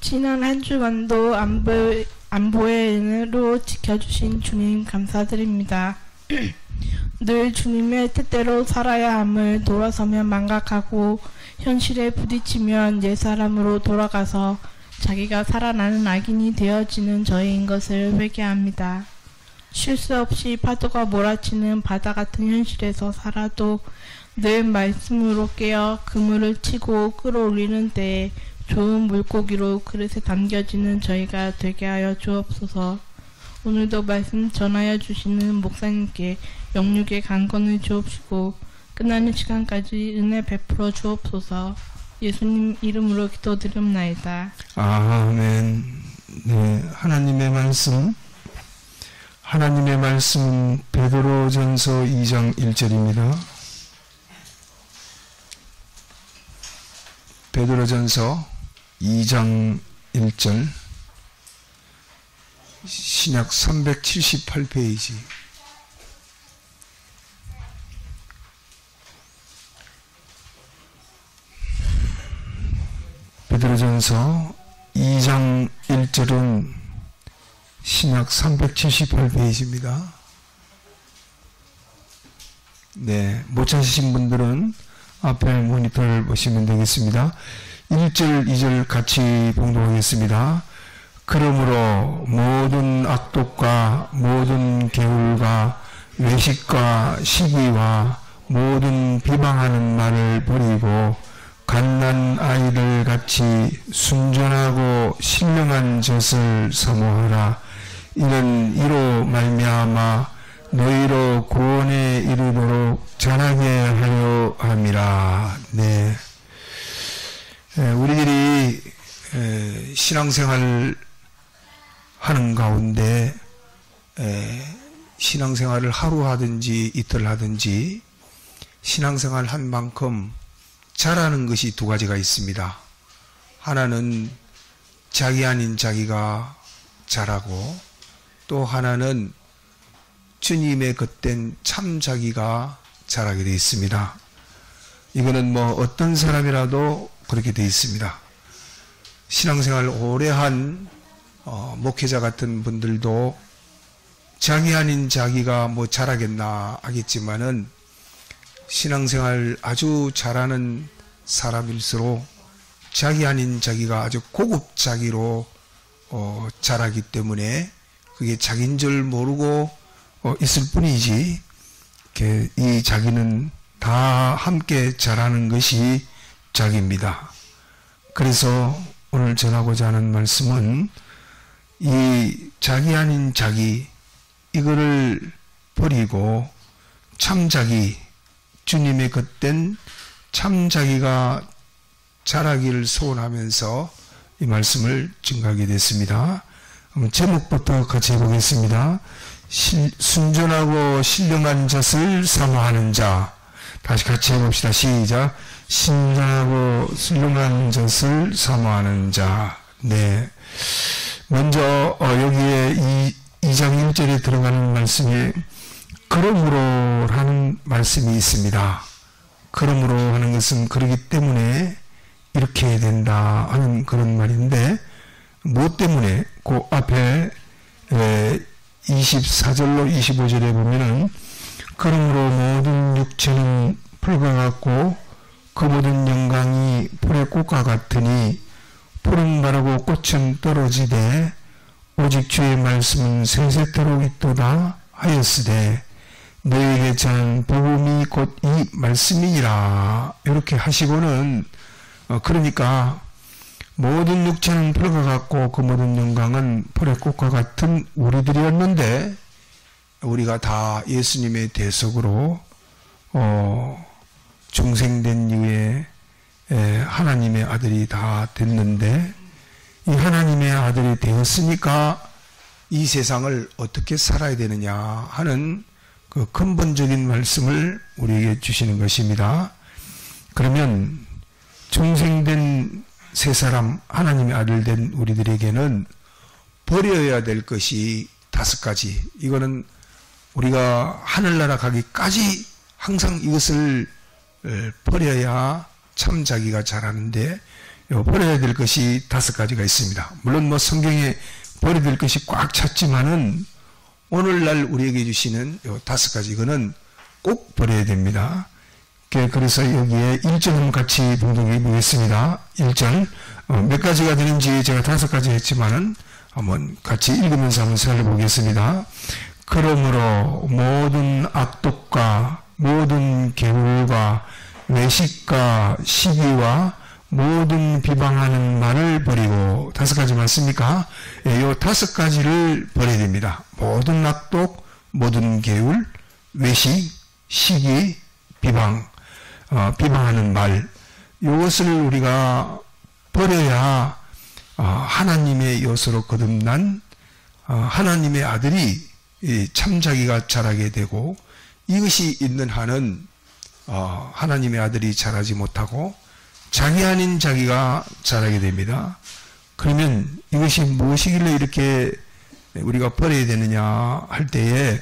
지난 한 주간도 안보의 은혜로 지켜주신 주님 감사드립니다. 늘 주님의 뜻대로 살아야 함을 돌아서면 망각하고 현실에 부딪히면 옛사람으로 돌아가서 자기가 살아나는 악인이 되어지는 저희인 것을 회개합니다. 쉴 새 없이 파도가 몰아치는 바다 같은 현실에서 살아도 늘 말씀으로 깨어 그물을 치고 끌어올리는 때에 좋은 물고기로 그릇에 담겨지는 저희가 되게 하여 주옵소서. 오늘도 말씀 전하여 주시는 목사님께 영육의 강건을 주옵시고 끝나는 시간까지 은혜 베풀어 주옵소서. 예수님 이름으로 기도드립나이다. 아멘. 네, 하나님의 말씀은 베드로전서 2장 1절입니다. 베드로전서 2장 1절, 신약 378페이지. 베드로전서 2장 1절은 신약 378페이지입니다. 네, 못 찾으신 분들은 앞에 모니터를 보시면 되겠습니다. 1절, 2절 같이 봉독하겠습니다. 그러므로 모든 악독과 모든 게을과 외식과 시기와 모든 비방하는 말을 버리고 갓난 아이들 같이 순전하고 신령한 젖을 사모하라. 이는 이로 말미암아 너희로 구원에 이르도록 자라게 하려 함이라. 네, 우리들이 신앙생활을 하는 가운데 신앙생활을 하루 하든지 이틀 하든지 신앙생활 한 만큼 잘하는 것이 두 가지가 있습니다. 하나는 자기 아닌 자기가 잘하고, 또 하나는 주님의 겉된 참 자기가 잘하게 되어 있습니다. 이거는 뭐 어떤 사람이라도 그렇게 되어 있습니다. 신앙생활 오래 한 목회자 같은 분들도 자기 아닌 자기가 뭐 잘하겠나 하겠지만은 신앙생활 아주 잘하는 사람일수록 자기 아닌 자기가 아주 고급 자기로 잘하기 때문에 그게 자기인 줄 모르고 있을 뿐이지, 이 자기는 다 함께 잘하는 것이 자기입니다. 그래서 오늘 전하고자 하는 말씀은 이 자기 아닌 자기, 이거를 버리고 참 자기, 주님의 겉된 참 자기가 자라기를 소원하면서 이 말씀을 증거하게 됐습니다. 한번 제목부터 같이 해보겠습니다. 순전하고 신령한 젖을 사모하는 자. 다시 같이 해봅시다. 시작. 신령하고 신령한 젖을 사모하는 자. 네. 먼저 여기에 2장 1절에 들어가는 말씀에 그러므로 라는 말씀이 있습니다. 그러므로 하는 것은 그러기 때문에 이렇게 해야 된다 하는 그런 말인데, 무엇 때문에? 그 앞에 24절로 25절에 보면은 그러므로 모든 육체는 풀과 같고 그 모든 영광이 풀의 꽃과 같으니 풀은 마르고 꽃은 떨어지되 오직 주의 말씀은 세세토록 있도다 하였으되 너에게 전한 복음이 곧 이 말씀이니라. 이렇게 하시고는 그러니까 모든 육체는 풀과 같고 그 모든 영광은 풀의 꽃과 같은 우리들이었는데, 우리가 다 예수님의 대속으로 중생된 이후에 하나님의 아들이 다 됐는데, 이 하나님의 아들이 되었으니까 이 세상을 어떻게 살아야 되느냐 하는 그 근본적인 말씀을 우리에게 주시는 것입니다. 그러면 중생된 세 사람, 하나님의 아들 된 우리들에게는 버려야 될 것이 5가지. 이거는 우리가 하늘나라 가기까지 항상 이것을 버려야 참 자기가 자라는데, 버려야 될 것이 5가지가 있습니다. 물론 뭐 성경에 버려야 될 것이 꽉 찼지만은 오늘날 우리에게 주시는 요 5가지 이거는 꼭 버려야 됩니다. 그래서 여기에 1절 한번 같이 봉독해 보겠습니다. 1절 몇 가지가 되는지 제가 5가지 했지만은 한번 같이 읽으면서 한번 살펴보겠습니다. 그러므로 모든 악독과 모든 계율과 외식과 시기와 모든 비방하는 말을 버리고 5가지 맞습니까? 이 5가지를 버려야 됩니다. 모든 악독, 모든 계율, 외식, 시기, 비방하는 말, 이것을 우리가 버려야 하나님의 엿으로 거듭난 하나님의 아들이 참 자기가 자라게 되고, 이것이 있는 한은 하나님의 아들이 자라지 못하고 자기 아닌 자기가 자라게 됩니다. 그러면 이것이 무엇이길래 이렇게 우리가 버려야 되느냐 할 때에,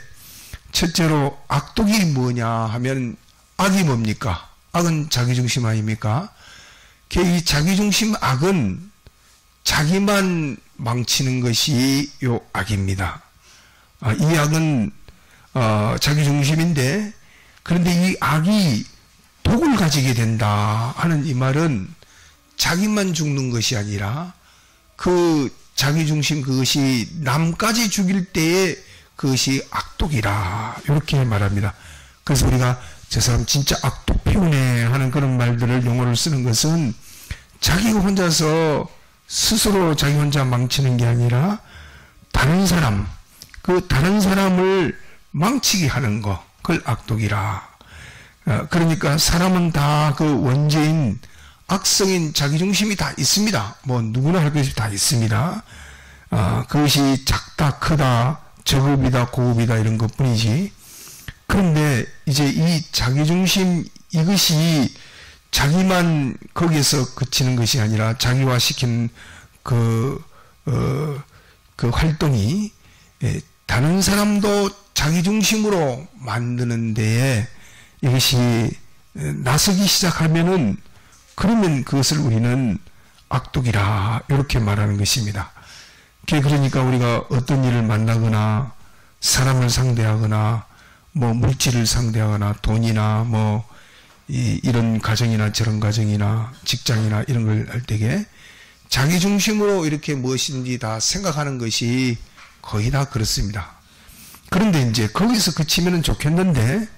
첫째로 악독이 뭐냐 하면, 악이 뭡니까? 악은 자기중심 아닙니까? 이 자기중심 악은 자기만 망치는 것이 요 악입니다. 이 악은 자기중심인데, 그런데 이 악이 독을 가지게 된다 하는 이 말은 자기만 죽는 것이 아니라 그 자기중심 그것이 남까지 죽일 때에 그것이 악독이라 이렇게 말합니다. 그래서 우리가 저 사람 진짜 악독 피우네 하는 그런 말들을 용어를 쓰는 것은 자기가 혼자서 스스로 자기 혼자 망치는 게 아니라 다른 사람, 그 다른 사람을 망치게 하는 거, 그걸 악독이라. 그러니까 사람은 다 그 원죄인 악성인 자기중심이 다 있습니다. 뭐 누구나 할 것이 다 있습니다. 그것이 작다 크다 저급이다 고급이다 이런 것뿐이지. 그런데 이제 이 자기중심 이것이 자기만 거기에서 그치는 것이 아니라 자기화시킨 그 활동이 다른 사람도 자기중심으로 만드는 데에 이것이 나서기 시작하면은, 그러면 그것을 우리는 악독이라 이렇게 말하는 것입니다. 그러니까 우리가 어떤 일을 만나거나 사람을 상대하거나 뭐 물질을 상대하거나 돈이나 뭐 이런 가정이나 저런 가정이나 직장이나 이런 걸 할 때에 자기중심으로 이렇게 무엇인지 다 생각하는 것이 거의 다 그렇습니다. 그런데 이제 거기서 그치면은 좋겠는데,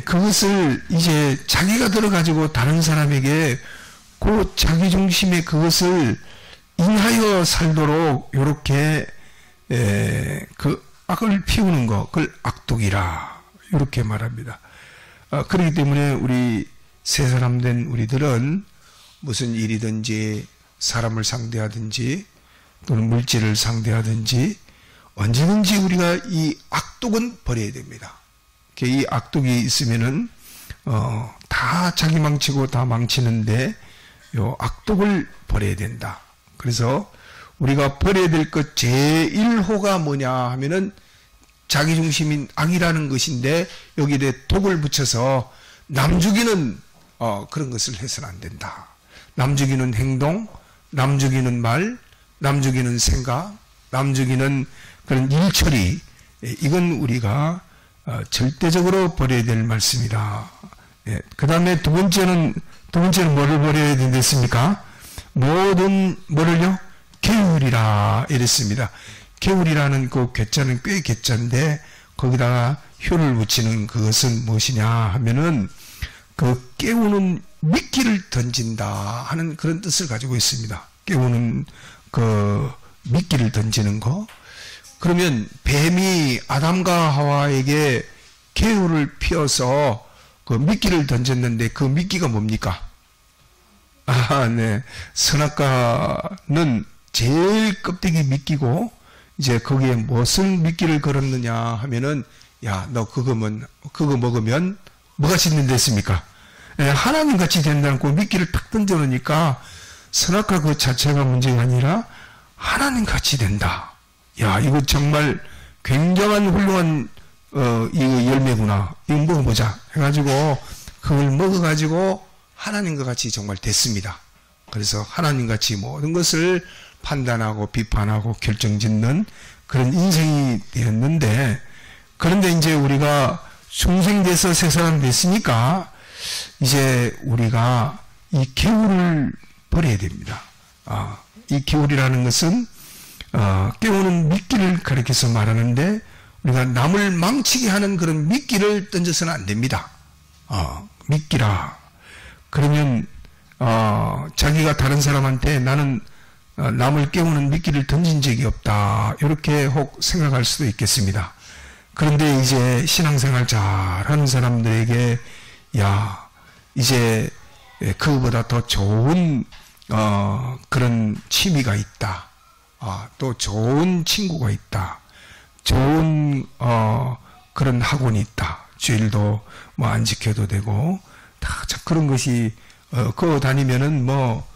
그것을 이제 자기가 들어가지고 다른 사람에게 그 자기중심의 그것을 인하여 살도록 이렇게 그 악을 피우는 것, 그걸 악독이라 이렇게 말합니다. 그렇기 때문에 우리 새 사람 된 우리들은 무슨 일이든지 사람을 상대하든지 또는 물질을 상대하든지 언제든지 우리가 이 악독은 버려야 됩니다. 이 악독이 있으면은 다 자기 망치고 다 망치는데 요 악독을 버려야 된다. 그래서 우리가 버려야 될 것 제1호가 뭐냐 하면은 자기중심인 악이라는 것인데, 여기에 독을 붙여서 남 죽이는 그런 것을 해서는 안 된다. 남 죽이는 행동, 남 죽이는 말, 남 죽이는 생각, 남 죽이는 그런 일처리, 이건 우리가 절대적으로 버려야 될 말씀이다. 그 다음에 두 번째는 뭐를 버려야 된댔습니까? 모든 뭐를요? 계율이라 이랬습니다. 계율이라는 그 괴자는 꽤 괴자인데 거기다가 효를 붙이는 그것은 무엇이냐 하면은 그 깨우는 미끼를 던진다 하는 그런 뜻을 가지고 있습니다. 깨우는 그 미끼를 던지는 거. 그러면 뱀이 아담과 하와에게 계율을 피워서 그 미끼를 던졌는데 그 미끼가 뭡니까? 네. 선악과는 제일 껍데기 미끼고, 이제 거기에 무슨 미끼를 걸었느냐 하면은, 야, 너 그거 먹으면 뭐가 짓는댔습니까? 하나님 같이 된다는 그 미끼를 탁 던져놓으니까 선악과 그 자체가 문제가 아니라 하나님 같이 된다. 야, 이거 정말 굉장한 훌륭한 이거 열매구나. 이거 먹어보자 해가지고 그걸 먹어가지고 하나님과 같이 정말 됐습니다. 그래서 하나님같이 모든 것을 판단하고 비판하고 결정짓는 그런 인생이 되었는데, 그런데 이제 우리가 중생돼서 새 사람 됐으니까 이제 우리가 이 계율을 버려야 됩니다. 이 계율이라는 것은 깨우는 미끼를 가리켜서 말하는데, 우리가 남을 망치게 하는 그런 미끼를 던져서는 안 됩니다. 미끼라. 그러면 자기가 다른 사람한테 나는 남을 깨우는 미끼를 던진 적이 없다, 이렇게 혹 생각할 수도 있겠습니다. 그런데 이제 신앙생활 잘하는 사람들에게 야, 이제 그거보다 더 좋은 그런 취미가 있다, 또 좋은 친구가 있다, 좋은 그런 학원이 있다, 주일도 뭐 안 지켜도 되고 다 그런 것이 그거 다니면은 뭐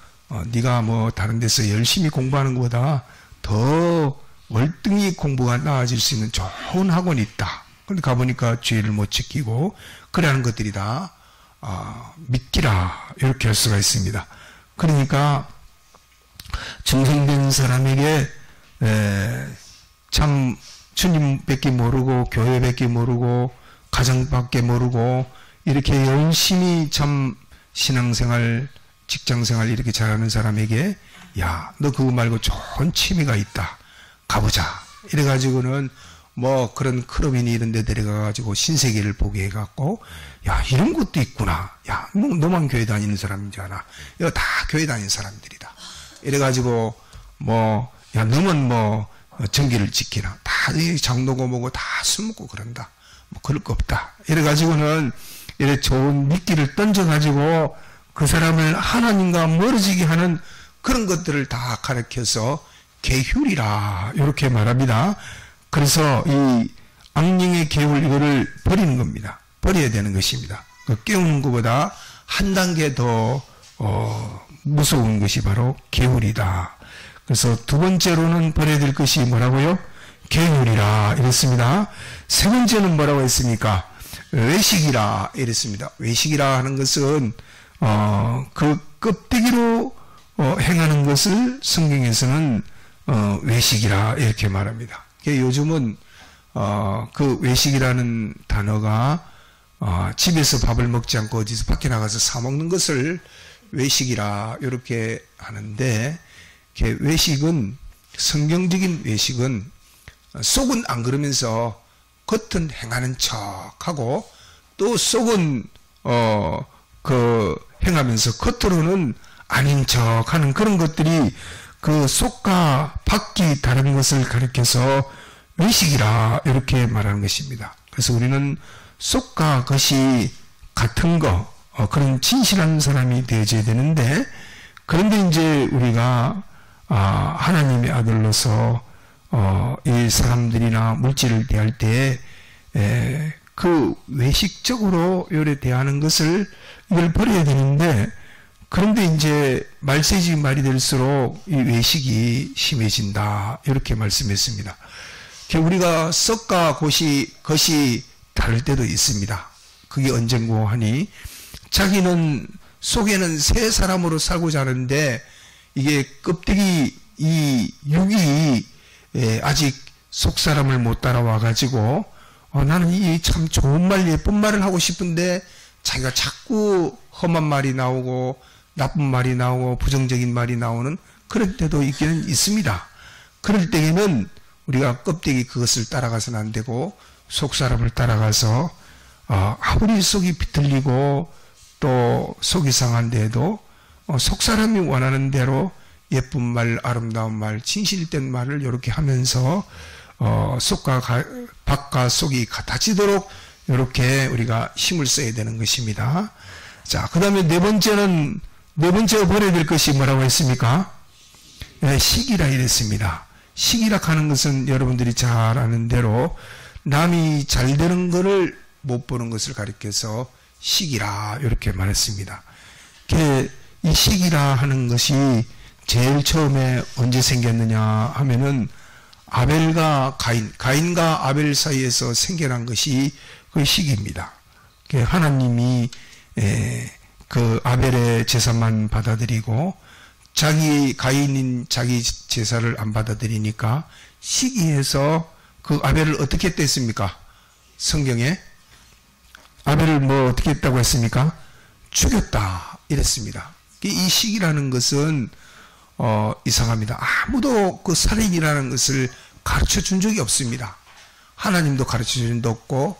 네가 뭐 다른 데서 열심히 공부하는 것보다 더 월등히 공부가 나아질 수 있는 좋은 학원이 있다. 그런데 가보니까 주의를 못 지키고 그러는 것들이 다 믿기라, 이렇게 할 수가 있습니다. 그러니까 중생된 사람에게 참 주님밖에 모르고 교회밖에 모르고 가정밖에 모르고 이렇게 열심히 참 신앙생활 직장생활 이렇게 잘하는 사람에게 야, 너 그거 말고 좋은 취미가 있다, 가보자, 이래가지고는 뭐 그런 클럽이니 이런 데 데려가가지고 신세계를 보게 해갖고 야, 이런 것도 있구나, 야, 너만 교회 다니는 사람인 줄 아나, 이거 다 교회 다니는 사람들이다, 이래가지고 뭐 야, 너만 뭐 정기를 지키나, 다 장로고 뭐고 다 술 먹고 그런다, 뭐 그럴 거 없다, 이래가지고는 이래 좋은 미끼를 던져가지고 그 사람을 하나님과 멀어지게 하는 그런 것들을 다 가르쳐서 계율이라, 이렇게 말합니다. 그래서 이 악령의 계율, 이거를 버리는 겁니다. 버려야 되는 것입니다. 그 깨우는 것보다 한 단계 더 무서운 것이 바로 계율이다. 그래서 두 번째로는 버려야 될 것이 뭐라고요? 계율이라 이랬습니다. 세 번째는 뭐라고 했습니까? 외식이라 이랬습니다. 외식이라 하는 것은 그 껍데기로 행하는 것을 성경에서는 외식이라 이렇게 말합니다. 요즘은 그 외식이라는 단어가 집에서 밥을 먹지 않고 어디서 밖에 나가서 사 먹는 것을 외식이라 이렇게 하는데, 외식은, 성경적인 외식은 속은 안 그러면서 겉은 행하는 척하고 또 속은 행하면서 겉으로는 아닌 척하는 그런 것들이 그 속과 밖이 다른 것을 가리켜서 외식이라 이렇게 말하는 것입니다. 그래서 우리는 속과 겉이 같은 거, 그런 진실한 사람이 되어져야 되는데, 그런데 이제 우리가 하나님의 아들로서 이 사람들이나 물질을 대할 때 그 외식적으로 요래 대하는 것을 이걸 버려야 되는데, 그런데 이제 말세지 말이 될수록 이 외식이 심해진다, 이렇게 말씀했습니다. 우리가 썩과 겉이 다를 때도 있습니다. 그게 언젠고 하니, 자기는 속에는 새 사람으로 살고자 하는데 이게 껍데기, 이 육이 아직 속 사람을 못 따라와 가지고 나는 이 참 좋은 말, 예쁜 말을 하고 싶은데 자기가 자꾸 험한 말이 나오고 나쁜 말이 나오고 부정적인 말이 나오는 그럴 때도 있기는 있습니다. 그럴 때에는 우리가 껍데기 그것을 따라가서는 안 되고 속 사람을 따라가서 아무리 속이 비틀리고 또 속이 상한데도 속 사람이 원하는 대로 예쁜 말, 아름다운 말, 진실된 말을 이렇게 하면서 속과 밖과 속이 같아지도록 이렇게 우리가 힘을 써야 되는 것입니다. 자, 그 다음에 네 번째로 버려야 될 것이 뭐라고 했습니까? 시기라 이랬습니다. 시기라 하는 것은 여러분들이 잘 아는 대로 남이 잘 되는 것을 못 보는 것을 가리켜서 시기라 이렇게 말했습니다. 이 시기라 하는 것이 제일 처음에 언제 생겼느냐 하면은 아벨과 가인과 아벨 사이에서 생겨난 것이 그 시기입니다. 하나님이 그 아벨의 제사만 받아들이고 가인인 자기 제사를 안 받아들이니까 시기해서 그 아벨을 어떻게 했습니까? 성경에 아벨을 뭐 어떻게 했다고 했습니까? 죽였다 이랬습니다. 이 시기라는 것은 이상합니다. 아무도 그 살인이라는 것을 가르쳐 준 적이 없습니다. 하나님도 가르쳐 준 적도 없고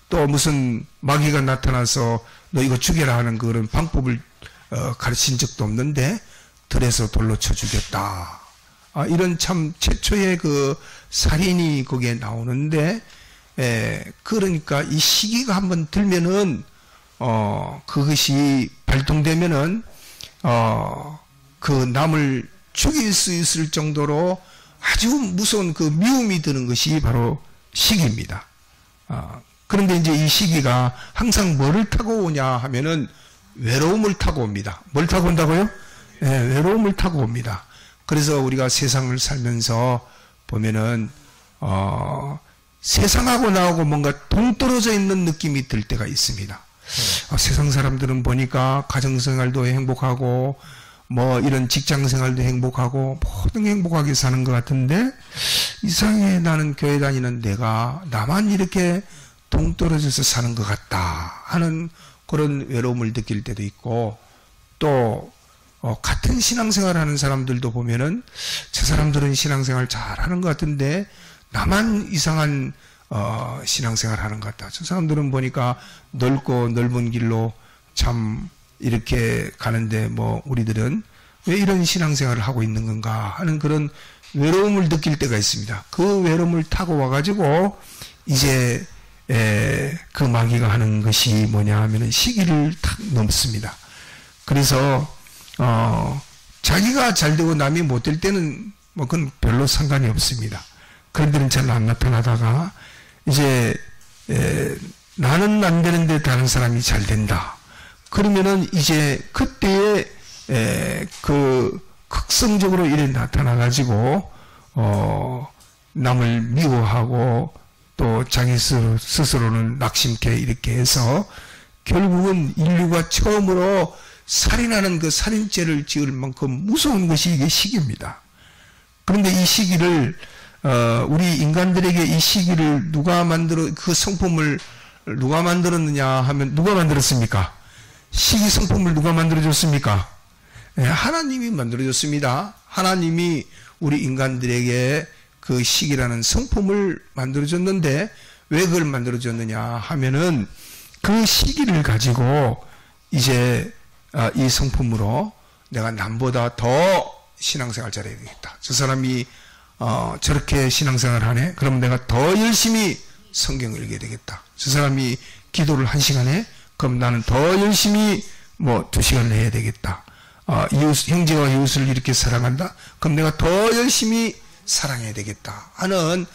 또 무슨 마귀가 나타나서 너 이거 죽여라 하는 그런 방법을 가르친 적도 없는데 들에서 돌로 쳐 죽였다. 이런 참 최초의 그 살인이 거기에 나오는데 그러니까 이 시기가 한번 들면은 그것이 발동되면은 그 남을 죽일 수 있을 정도로 아주 무서운 그 미움이 드는 것이 바로 시기입니다. 그런데 이제 이 시기가 항상 뭐를 타고 오냐 하면은 외로움을 타고 옵니다. 뭘 타고 온다고요? 외로움을 타고 옵니다. 그래서 우리가 세상을 살면서 보면은 세상하고 나하고 뭔가 동떨어져 있는 느낌이 들 때가 있습니다. 세상 사람들은 보니까 가정생활도 행복하고 뭐 이런 직장생활도 행복하고 모든 게 행복하게 사는 것 같은데 이상해 나는 교회 다니는 내가 나만 이렇게 동떨어져서 사는 것 같다 하는 그런 외로움을 느낄 때도 있고 또 같은 신앙생활 하는 사람들도 보면은 저 사람들은 신앙생활 잘하는 것 같은데 나만 이상한 신앙생활 하는 것 같다. 저 사람들은 보니까 넓고 넓은 길로 참 이렇게 가는데 뭐 우리들은 왜 이런 신앙생활을 하고 있는 건가 하는 그런 외로움을 느낄 때가 있습니다. 그 외로움을 타고 와가지고 이제 그 마귀가 하는 것이 뭐냐 하면은 시기를 탁 넘습니다. 그래서 자기가 잘 되고 남이 못 될 때는 뭐 그건 별로 상관이 없습니다. 그런 데는 잘 안 나타나다가 이제 나는 안 되는데 다른 사람이 잘 된다. 그러면은 이제 그때에 그 극성적으로 이래 나타나가지고 남을 미워하고 또 자기 스스로는 낙심케 이렇게 해서 결국은 인류가 처음으로 살인하는 그 살인죄를 지을 만큼 무서운 것이 이게 시기입니다. 그런데 이 시기를 우리 인간들에게 이 시기를 그 성품을 누가 만들었느냐 하면 누가 만들었습니까? 시기 성품을 누가 만들어줬습니까? 하나님이 만들어줬습니다. 하나님이 우리 인간들에게 그 시기라는 성품을 만들어줬는데 왜 그걸 만들어줬느냐 하면은 그 시기를 가지고 이제 이 성품으로 내가 남보다 더 신앙생활 잘해야 되겠다. 저 사람이 저렇게 신앙생활 하네? 그럼 내가 더 열심히 성경을 읽어야 되겠다. 저 사람이 기도를 1시간에? 그럼 나는 더 열심히 뭐 2시간을 해야 되겠다. 형제와 이웃을 이렇게 사랑한다? 그럼 내가 더 열심히 사랑해야 되겠다. 하는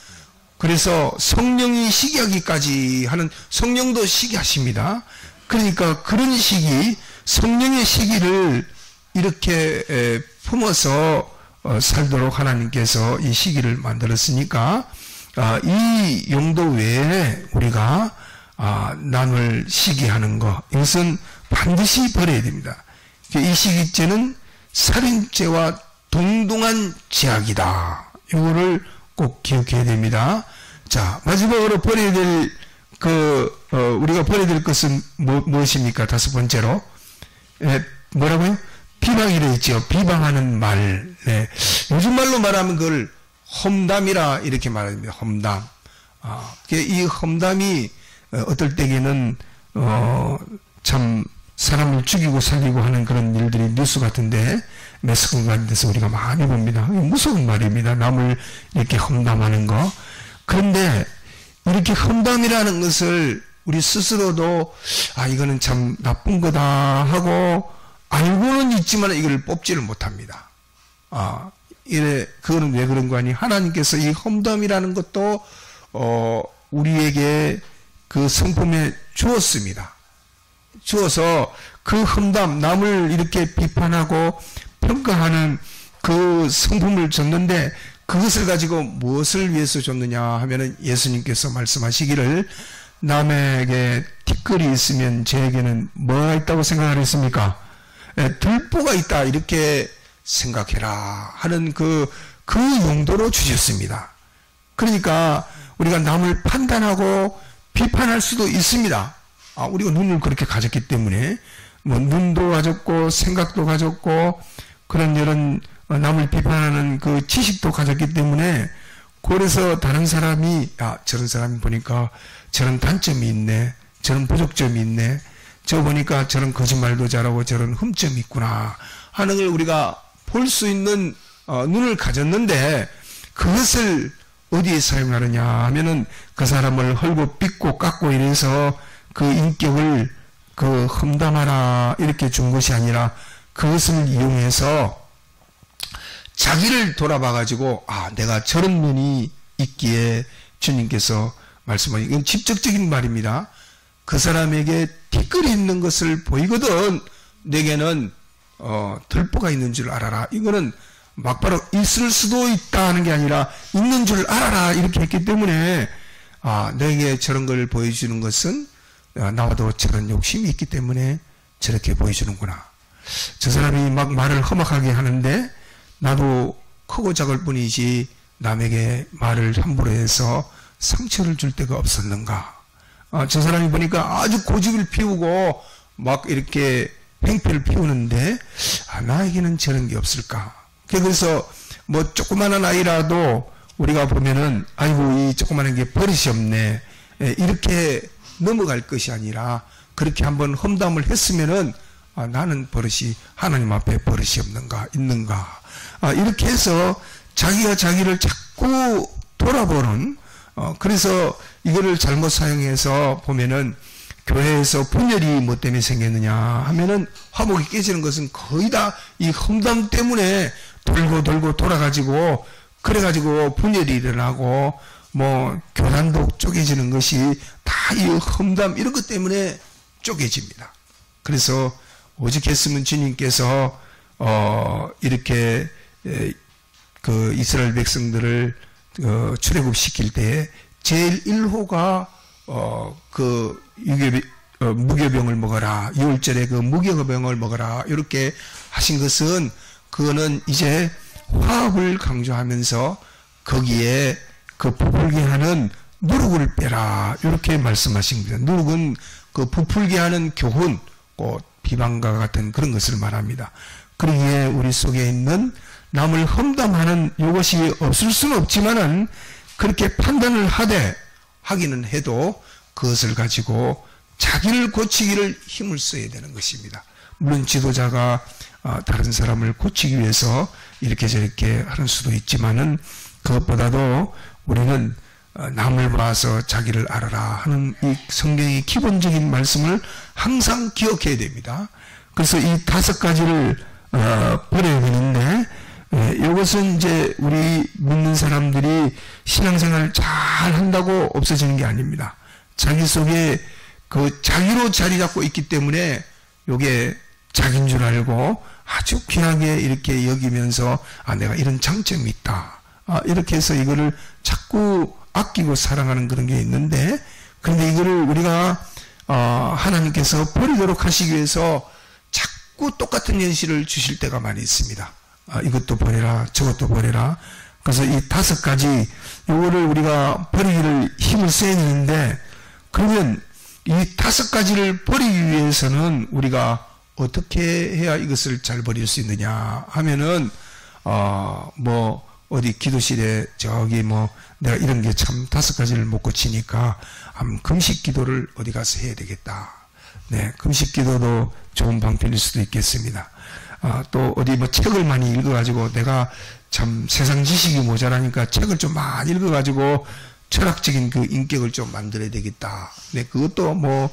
그래서 성령이 시기하기까지 하는 성령도 시기하십니다. 그러니까 그런 시기 성령의 시기를 이렇게 품어서 살도록 하나님께서 이 시기를 만들었으니까 이 용도 외에 우리가 남을 시기하는 것 이것은 반드시 버려야 됩니다. 이 시기죄는 살인죄와 동등한 죄악이다. 이거를 꼭 기억해야 됩니다. 자, 마지막으로 버려야 될 우리가 버려야 될 것은 무엇입니까? 5번째로 뭐라고요? 비방이라 했죠. 비방하는 말. 네. 요즘 말로 말하면 그걸 험담이라 이렇게 말합니다. 험담. 이 험담이 어떨 때에는 참 사람을 죽이고 살리고 하는 그런 일들이 뉴스 같은데 매스컴 같은 데서 우리가 많이 봅니다. 무서운 말입니다. 남을 이렇게 험담하는 거. 그런데 이렇게 험담이라는 것을 우리 스스로도 이거는 참 나쁜 거다 하고 알고는 있지만 이걸 뽑지를 못합니다. 그거는 왜 그런 거 아니? 하나님께서 이 험담이라는 것도 우리에게 그 성품에 주었습니다. 주어서 그 험담, 남을 이렇게 비판하고 평가하는 그 성품을 줬는데 그것을 가지고 무엇을 위해서 줬느냐 하면은 예수님께서 말씀하시기를 남에게 티끌이 있으면 저에게는 뭐가 있다고 생각을 했습니까? 들보가 있다 이렇게 생각해라 하는 그 용도로 주셨습니다. 그러니까 우리가 남을 판단하고 비판할 수도 있습니다. 우리가 눈을 그렇게 가졌기 때문에 뭐 눈도 가졌고 생각도 가졌고 그런 이런 남을 비판하는 그 지식도 가졌기 때문에 그래서 다른 사람이 저런 사람이 보니까 저런 단점이 있네, 저런 부족점이 있네, 저 보니까 저런 거짓말도 잘하고 저런 흠점이 있구나 하는 걸 우리가 볼 수 있는 눈을 가졌는데 그것을 어디에 사용하느냐 하면은 그 사람을 헐고 삐고 깎고 이래서 그 인격을 그 험담하라 이렇게 준 것이 아니라 그것을 이용해서 자기를 돌아봐 가지고 내가 저런 면이 있기에 주님께서 말씀하신 이건 직접적인 말입니다. 그 사람에게 티끌이 있는 것을 보이거든 내게는 들보가 있는 줄 알아라. 이거는 막바로 있을 수도 있다 하는 게 아니라 있는 줄 알아라 이렇게 했기 때문에 내게 저런 걸 보여주는 것은 나와도 저런 욕심이 있기 때문에 저렇게 보여주는구나. 저 사람이 막 말을 험악하게 하는데 나도 크고 작을 뿐이지 남에게 말을 함부로 해서 상처를 줄 데가 없었는가. 저 사람이 보니까 아주 고집을 피우고 막 이렇게 행패를 피우는데 나에게는 저런 게 없을까. 그래서 뭐 조그마한 아이라도 우리가 보면은 아이고 이 조그마한 게 버릇이 없네 이렇게 넘어갈 것이 아니라 그렇게 한번 험담을 했으면은 나는 버릇이 하나님 앞에 버릇이 없는가 있는가 이렇게 해서 자기가 자기를 자꾸 돌아보는 그래서 이거를 잘못 사용해서 보면은 교회에서 분열이 뭐 때문에 생겼느냐 하면은 화목이 깨지는 것은 거의 다 이 험담 때문에 돌고 돌아가지고 그래가지고 분열이 일어나고 뭐 교단도 쪼개지는 것이 다 이 험담 이런 것 때문에 쪼개집니다. 그래서 오직 했으면 주님께서 이렇게 그 이스라엘 백성들을 출애굽시킬 때에 제일 1호가 그 무교병을 먹어라. 6월절에 그 무교병을 먹어라. 이렇게 하신 것은 그거는 이제 화합을 강조하면서 거기에 그 부풀게 하는 누룩을 빼라. 이렇게 말씀하신 겁니다. 누룩은 그 부풀게 하는 교훈, 비방과 같은 그런 것을 말합니다. 그러기에 우리 속에 있는 남을 험담하는 이것이 없을 수는 없지만은 그렇게 판단을 하기는 해도 그것을 가지고 자기를 고치기를 힘을 써야 되는 것입니다. 물론 지도자가 다른 사람을 고치기 위해서 이렇게 저렇게 하는 수도 있지만은 그것보다도 우리는 남을 봐서 자기를 알아라 하는 이 성경의 기본적인 말씀을 항상 기억해야 됩니다. 그래서 이 5가지를 버려야 되는데 이것은 이제 우리 믿는 사람들이 신앙생활 잘 한다고 없어지는 게 아닙니다. 자기 속에 그 자기로 자리 잡고 있기 때문에 이게 자기인 줄 알고 아주 귀하게 이렇게 여기면서 내가 이런 장점이 있다. 이렇게 해서 이거를 자꾸 아끼고 사랑하는 그런 게 있는데 그런데 이거를 우리가 하나님께서 버리도록 하시기 위해서 자꾸 똑같은 현실을 주실 때가 많이 있습니다. 이것도 버려라 저것도 버려라. 그래서 이 5가지 요거를 우리가 버리기를 힘을 써야 되는데 그러면 이 5가지를 버리기 위해서는 우리가 어떻게 해야 이것을 잘 버릴 수 있느냐 하면은 뭐 어디 기도실에 저기 뭐 내가 이런 게 참 5가지를 못 고치니까 금식 기도를 어디 가서 해야 되겠다. 네, 금식 기도도 좋은 방편일 수도 있겠습니다. 또 어디 뭐 책을 많이 읽어가지고 내가 참 세상 지식이 모자라니까 책을 좀 많이 읽어가지고 철학적인 그 인격을 좀 만들어야 되겠다. 네, 그것도 뭐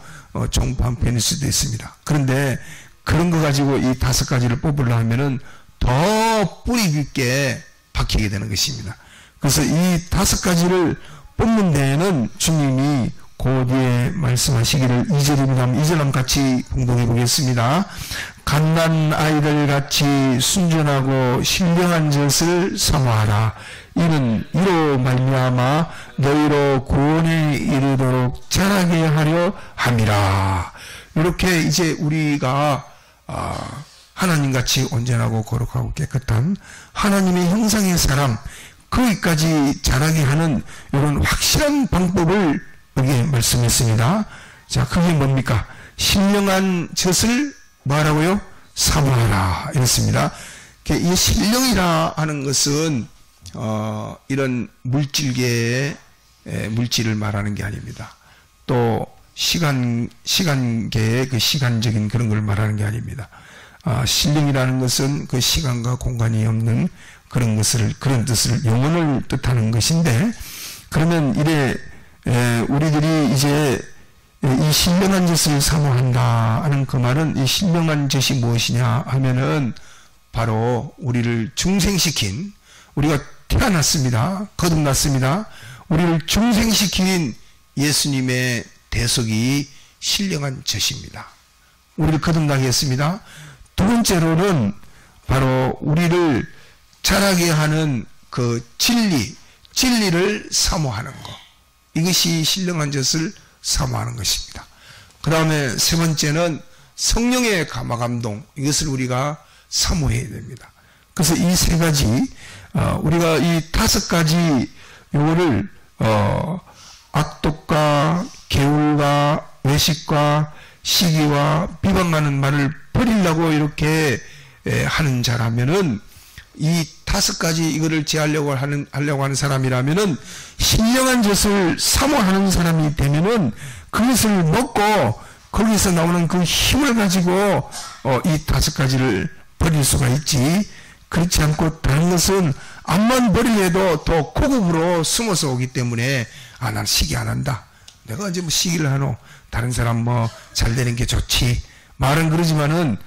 좋은 방편일 수도 있습니다. 그런데 그런 거 가지고 이 5가지를 뽑으려 하면은 더 뿌리 깊게 박히게 되는 것입니다. 그래서 이 5가지를 뽑는 데에는 주님이 그 뒤에 말씀하시기를 2절입니다. 2절 같이 공동해 보겠습니다. 갓난 아이들 같이 순전하고 신령한 젖을 사모하라. 이는 이로 말미암아 너희로 구원에 이르도록 자라게 하려 함이라. 이렇게 이제 우리가 하나님같이 온전하고 거룩하고 깨끗한 하나님의 형상의 사람, 거기까지 자라게 하는 이런 확실한 방법을 여기 말씀했습니다. 자, 그게 뭡니까? 신령한 젖을 뭐하라고요? 사모하라 이랬습니다. 이 신령이라 하는 것은 이런 물질계의 물질을 말하는 게 아닙니다. 또 시간계의 그 시간적인 그런 걸 말하는 게 아닙니다. 신령이라는 것은 그 시간과 공간이 없는 그런 것을, 그런 뜻을, 영혼을 뜻하는 것인데, 그러면 이래 우리들이 이제 이 신령한 젖을 사모한다 하는 그 말은, 이 신령한 젖이 무엇이냐 하면은 바로 우리를 중생시킨, 우리가 태어났습니다. 거듭났습니다. 우리를 중생시킨 예수님의 대속이 신령한 젖입니다. 우리를 거듭나게 했습니다. 두 번째로는 바로 우리를 자라게 하는 그 진리를 사모하는 것. 이것이 신령한 젖을 사모하는 것입니다. 그 다음에 세 번째는 성령의 감화감동. 이것을 우리가 사모해야 됩니다. 그래서 이 세 가지, 우리가 이 5가지 요거를 악독과 개울과 외식과 시기와 비방하는 말을 버리려고 이렇게 하는 자라면은, 이 5가지 이거를 제하려고 하는 사람이라면은, 신령한 젖을 사모하는 사람이 되면은 그것을 먹고 거기서 나오는 그 힘을 가지고 이 5가지를 버릴 수가 있지. 그렇지 않고 다른 것은 암만 버리려도 더 고급으로 숨어서 오기 때문에, 난 시기 안 한다. 내가 이제 뭐 시기를 하노. 다른 사람 뭐 잘 되는 게 좋지. 말은 그러지만은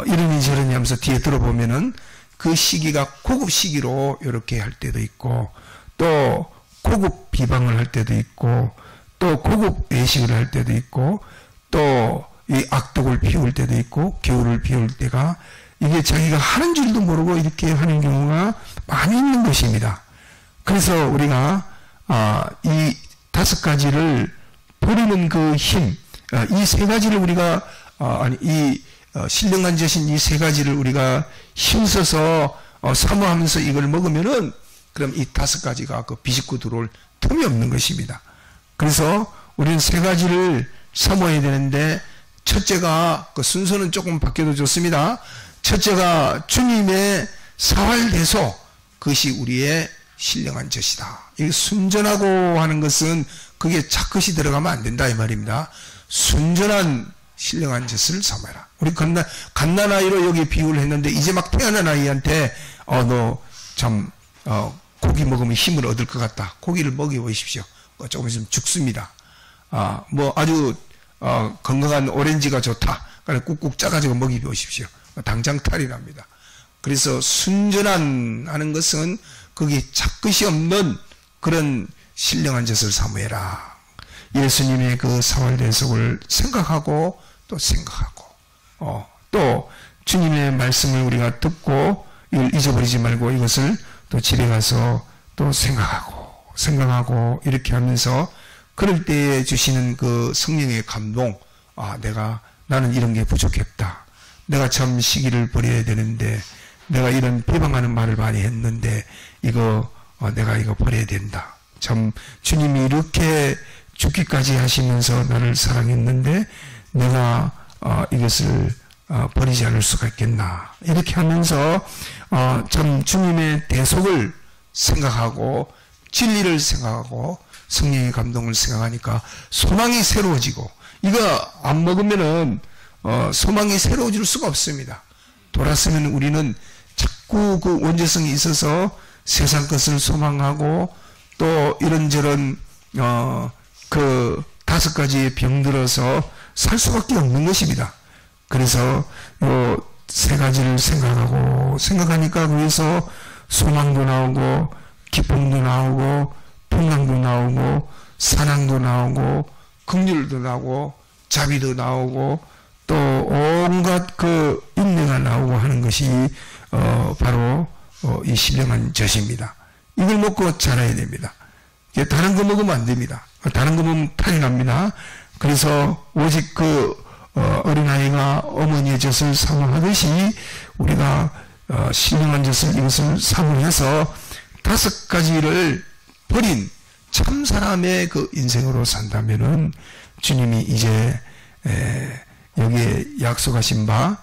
이러니 저러니 하면서 뒤에 들어보면은 그 시기가 고급 시기로 이렇게 할 때도 있고, 또 고급 비방을 할 때도 있고, 또 고급 외식을 할 때도 있고, 또 이 악독을 피울 때도 있고, 겨울을 피울 때가, 이게 자기가 하는 줄도 모르고 이렇게 하는 경우가 많이 있는 것입니다. 그래서 우리가 이 5가지를 버리는 그 힘, 이 3가지를 우리가 신령한 젖인 이 3가지를 우리가 힘써서 사모하면서 이걸 먹으면은, 그럼 이 5가지가 그 비집고 들어올 틈이 없는 것입니다. 그래서 우리는 3가지를 사모해야 되는데, 첫째가, 그 순서는 조금 바뀌어도 좋습니다. 첫째가 주님의 사활대소, 그것이 우리의 신령한 젖이다. 이 순전하고 하는 것은 그게 착것이 들어가면 안 된다 이 말입니다. 순전한 신령한 젖을 사모해라. 우리 갓난아이로 여기 비유를 했는데, 이제 막 태어난 아이한테 너 참 고기 먹으면 힘을 얻을 것 같다. 고기를 먹여보십시오. 조금 있으면 죽습니다. 뭐 아주 건강한 오렌지가 좋다. 그래 꾹꾹 짜가지고 먹여보십시오. 당장 탈이 납니다. 그래서 순전한 하는 것은 거기 착것이 없는 그런 신령한 젖을 사모해라. 예수님의 그 사활대속을 생각하고 또 생각하고, 또 주님의 말씀을 우리가 듣고 이걸 잊어버리지 말고 이것을 또 집에 가서 또 생각하고 이렇게 하면서, 그럴 때에 주시는 그 성령의 감동, 나는 이런 게 부족했다. 내가 참 시기를 버려야 되는데, 내가 이런 비방하는 말을 많이 했는데, 내가 이거 버려야 된다. 참 주님이 이렇게 죽기까지 하시면서 나를 사랑했는데, 내가 이것을 버리지 않을 수가 있겠나. 이렇게 하면서 참 주님의 대속을 생각하고 진리를 생각하고 성령의 감동을 생각하니까 소망이 새로워지고, 이거 안 먹으면은 소망이 새로워질 수가 없습니다. 돌았으면 우리는 자꾸 그 원죄성이 있어서 세상 것을 소망하고, 또 이런저런 그 5가지의 병들어서 살 수밖에 없는 것입니다. 그래서 요 3가지를 생각하니까 거기서 소망도 나오고, 기쁨도 나오고, 평강도 나오고, 사랑도 나오고, 긍휼도 나오고, 자비도 나오고, 또 온갖 그 인내가 나오고 하는 것이 바로 이 신령한 젖입니다. 이걸 먹고 자라야 됩니다. 다른 거 먹으면 안 됩니다. 다른 거 먹으면 탈이 납니다. 그래서 오직 그 어린아이가 어머니의 젖을 사모하듯이 우리가 신령한 젖을 이것을 사모해서 5가지를 버린 참 사람의 그 인생으로 산다면은 주님이 이제 여기에 약속하신 바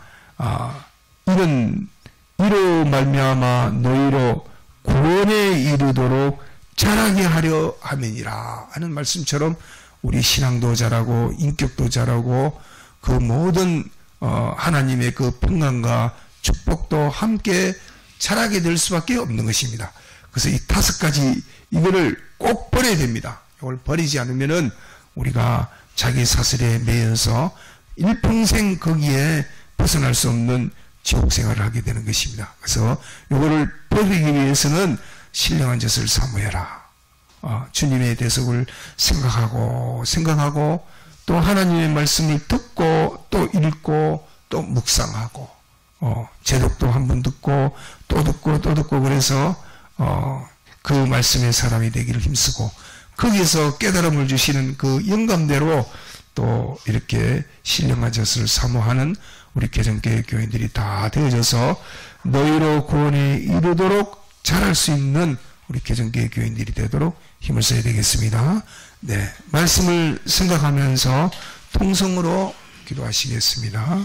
이로 말미암아 너희로 구원에 이르도록 자라게 하려 함이니라 하는 말씀처럼 우리 신앙도 자라고 인격도 자라고 그 모든 하나님의 그 평강과 축복도 함께 자라게 될 수밖에 없는 것입니다. 그래서 이 5가지 이거를 꼭 버려야 됩니다. 이걸 버리지 않으면은 우리가 자기 사슬에 매여서 일평생 거기에 벗어날 수 없는 지옥 생활을 하게 되는 것입니다. 그래서 이거를 버리기 위해서는 신령한 젖을 사모해라. 주님의 대속을 생각하고 또 하나님의 말씀을 듣고 또 읽고 또 묵상하고 제독도 한번 듣고 또 듣고 그래서 그 말씀의 사람이 되기를 힘쓰고 거기에서 깨달음을 주시는 그 영감대로 또 이렇게 신령한 젖을 사모하는 우리 개정교회 교인들이 다 되어져서 너희로 구원에 이르도록 자랄 수 있는 우리 개정교회 교인들이 되도록 힘을 써야 되겠습니다. 네, 말씀을 생각하면서 통성으로 기도하시겠습니다.